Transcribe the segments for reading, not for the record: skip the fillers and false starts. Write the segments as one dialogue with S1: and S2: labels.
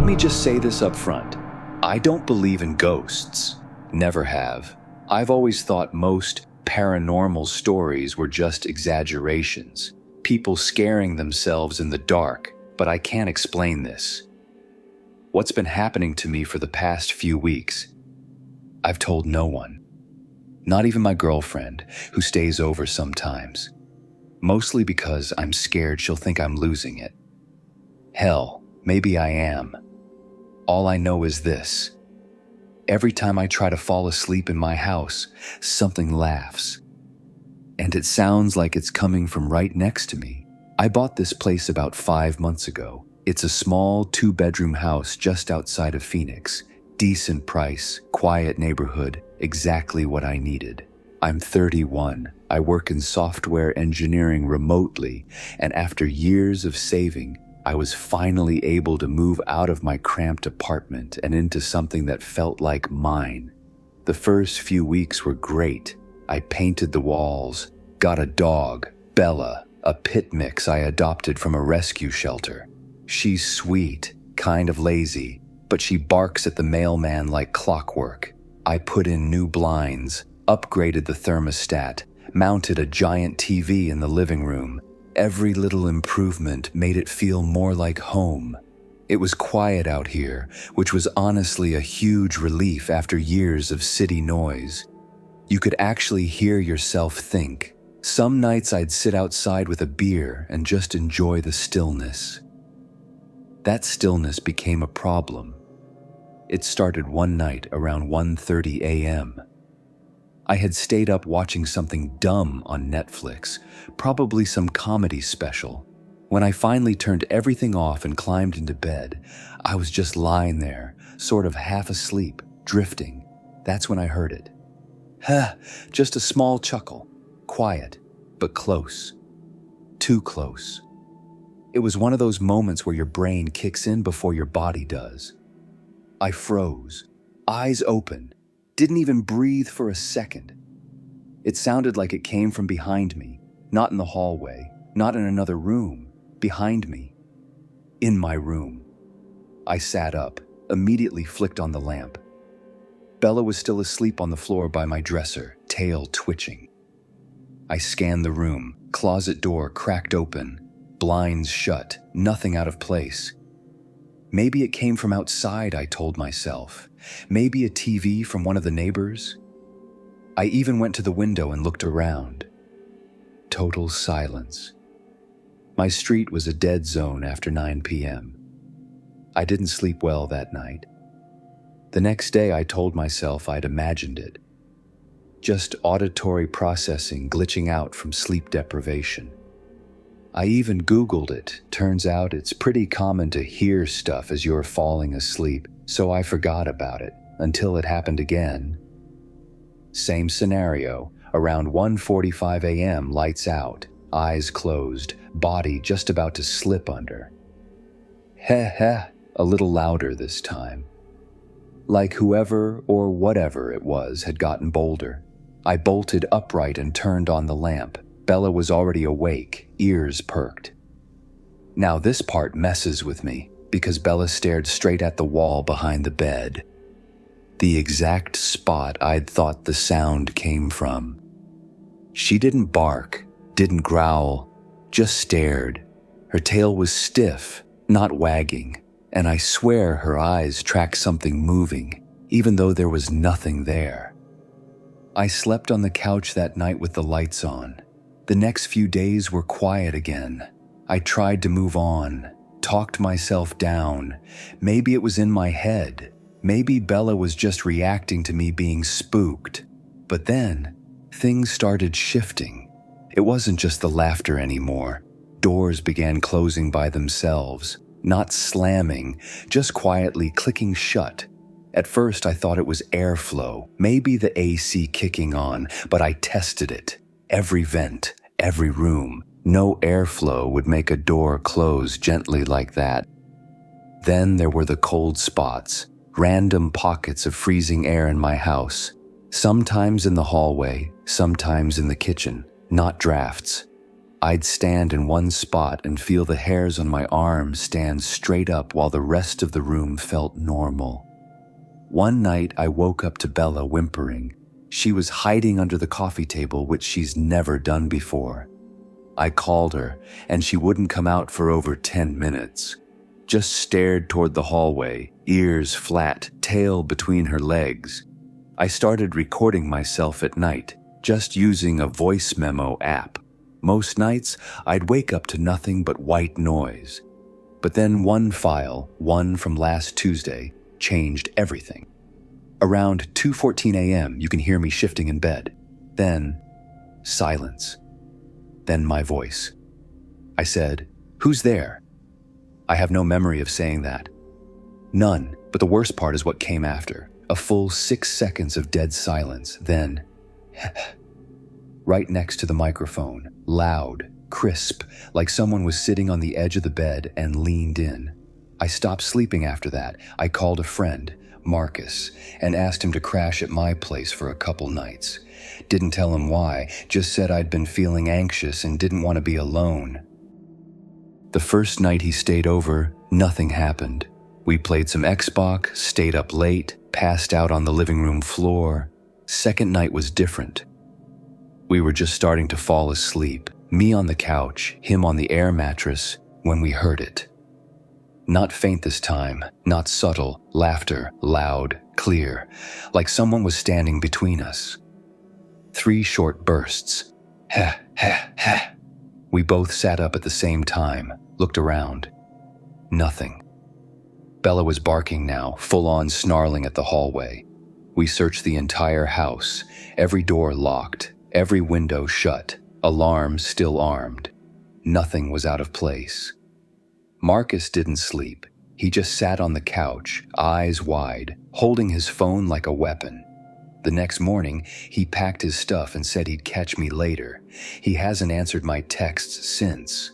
S1: Let me just say this up front. I don't believe in ghosts. Never have. I've always thought most paranormal stories were just exaggerations. People scaring themselves in the dark, but I can't explain this. What's been happening to me for the past few weeks? I've told no one. Not even my girlfriend, who stays over sometimes. Mostly because I'm scared she'll think I'm losing it. Hell, maybe I am. All I know is this. Every time I try to fall asleep in my house, something laughs. And it sounds like it's coming from right next to me. I bought this place about 5 months ago. It's a small 2-bedroom house just outside of Phoenix. Decent price, quiet neighborhood, exactly what I needed. I'm 31. I work in software engineering remotely, and after years of saving, I was finally able to move out of my cramped apartment and into something that felt like mine. The first few weeks were great. I painted the walls, got a dog, Bella, a pit mix I adopted from a rescue shelter. She's sweet, kind of lazy, but she barks at the mailman like clockwork. I put in new blinds, upgraded the thermostat, mounted a giant TV in the living room. Every little improvement made it feel more like home. It was quiet out here, which was honestly a huge relief after years of city noise. You could actually hear yourself think. Some nights I'd sit outside with a beer and just enjoy the stillness. That stillness became a problem. It started one night around 1:30 a.m. I had stayed up watching something dumb on Netflix, probably some comedy special. When I finally turned everything off and climbed into bed, I was just lying there, sort of half asleep, drifting. That's when I heard it. Just a small chuckle. Quiet, but close. Too close. It was one of those moments where your brain kicks in before your body does. I froze, eyes open, didn't even breathe for a second. It sounded like it came from behind me, not in the hallway, not in another room, behind me. In my room. I sat up, immediately flicked on the lamp. Bella was still asleep on the floor by my dresser, tail twitching. I scanned the room, closet door cracked open, blinds shut, nothing out of place. Maybe it came from outside, I told myself. Maybe a TV from one of the neighbors. I even went to the window and looked around. Total silence. My street was a dead zone after 9 p.m. I didn't sleep well that night. The next day I told myself I'd imagined it. Just auditory processing glitching out from sleep deprivation. I even Googled it. Turns out it's pretty common to hear stuff as you're falling asleep, so I forgot about it until it happened again. Same scenario, around 1:45 a.m., lights out, eyes closed, body just about to slip under. Heh, a little louder this time. Like whoever or whatever it was had gotten bolder. I bolted upright and turned on the lamp. Bella was already awake, ears perked. Now this part messes with me, because Bella stared straight at the wall behind the bed. The exact spot I'd thought the sound came from. She didn't bark, didn't growl, just stared. Her tail was stiff, not wagging, and I swear her eyes tracked something moving, even though there was nothing there. I slept on the couch that night with the lights on. The next few days were quiet again. I tried to move on, talked myself down. Maybe it was in my head. Maybe Bella was just reacting to me being spooked. But then, things started shifting. It wasn't just the laughter anymore. Doors began closing by themselves, not slamming, just quietly clicking shut. At first, I thought it was airflow, maybe the AC kicking on, but I tested it. Every vent, every room. No airflow would make a door close gently like that. Then there were the cold spots, random pockets of freezing air in my house. Sometimes in the hallway, sometimes in the kitchen, not drafts. I'd stand in one spot and feel the hairs on my arms stand straight up while the rest of the room felt normal. One night I woke up to Bella whimpering. She was hiding under the coffee table, which she's never done before. I called her, and she wouldn't come out for over 10 minutes. Just stared toward the hallway, ears flat, tail between her legs. I started recording myself at night, just using a voice memo app. Most nights, I'd wake up to nothing but white noise. But then one file, one from last Tuesday, changed everything. Around 2:14 a.m., you can hear me shifting in bed. Then, silence. Then my voice. I said, "Who's there?" I have no memory of saying that. None, but the worst part is what came after. A full 6 seconds of dead silence, then right next to the microphone, loud, crisp, like someone was sitting on the edge of the bed and leaned in. I stopped sleeping after that. I called a friend, Marcus, and asked him to crash at my place for a couple nights. Didn't tell him why, just said I'd been feeling anxious and didn't want to be alone. The first night he stayed over, nothing happened. We played some Xbox, stayed up late, passed out on the living room floor. Second night was different. We were just starting to fall asleep, me on the couch, him on the air mattress, when we heard it. Not faint this time, not subtle, laughter, loud, clear, like someone was standing between us. 3 short bursts. Ha, ha, ha. We both sat up at the same time, looked around. Nothing. Bella was barking now, full-on snarling at the hallway. We searched the entire house, every door locked, every window shut, alarm still armed. Nothing was out of place. Marcus didn't sleep. He just sat on the couch, eyes wide, holding his phone like a weapon. The next morning, he packed his stuff and said he'd catch me later. He hasn't answered my texts since.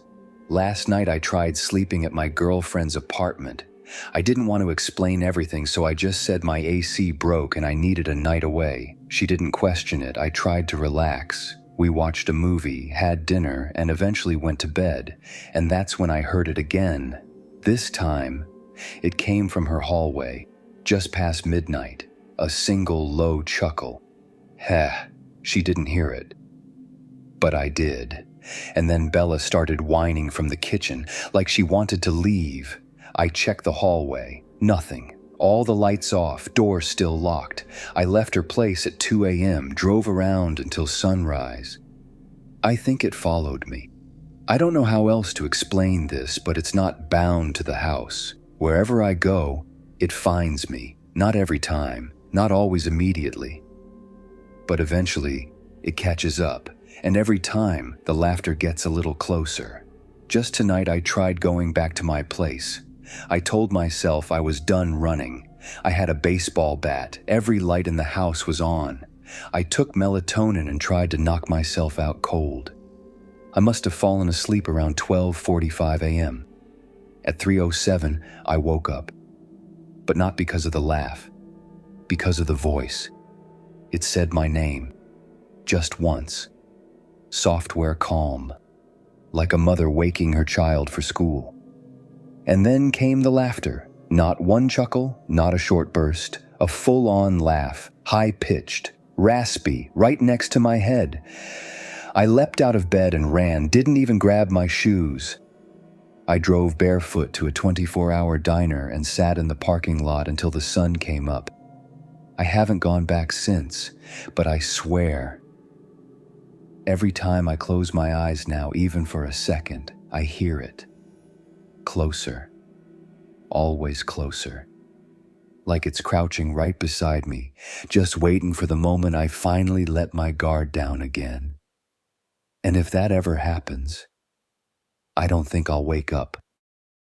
S1: Last night I tried sleeping at my girlfriend's apartment. I didn't want to explain everything, so I just said my AC broke and I needed a night away. She didn't question it. I tried to relax. We watched a movie, had dinner, and eventually went to bed. And that's when I heard it again. This time, it came from her hallway, just past midnight. A single low chuckle. Heh, she didn't hear it. But I did. And then Bella started whining from the kitchen, like she wanted to leave. I checked the hallway. Nothing. All the lights off, door still locked. I left her place at 2 a.m., drove around until sunrise. I think it followed me. I don't know how else to explain this, but it's not bound to the house. Wherever I go, it finds me. Not every time, not always immediately. But eventually, it catches up, and every time, the laughter gets a little closer. Just tonight, I tried going back to my place. I told myself I was done running. I had a baseball bat. Every light in the house was on. I took melatonin and tried to knock myself out cold. I must have fallen asleep around 12:45 a.m. At 3:07, I woke up. But not because of the laugh. Because of the voice. It said my name. Just once. Software calm. Like a mother waking her child for school. And then came the laughter. Not one chuckle, not a short burst. A full-on laugh, high-pitched, raspy, right next to my head. I leapt out of bed and ran, didn't even grab my shoes. I drove barefoot to a 24-hour diner and sat in the parking lot until the sun came up. I haven't gone back since, but I swear, every time I close my eyes now, even for a second, I hear it. Closer. Always closer. Like it's crouching right beside me, just waiting for the moment I finally let my guard down again. And if that ever happens, I don't think I'll wake up.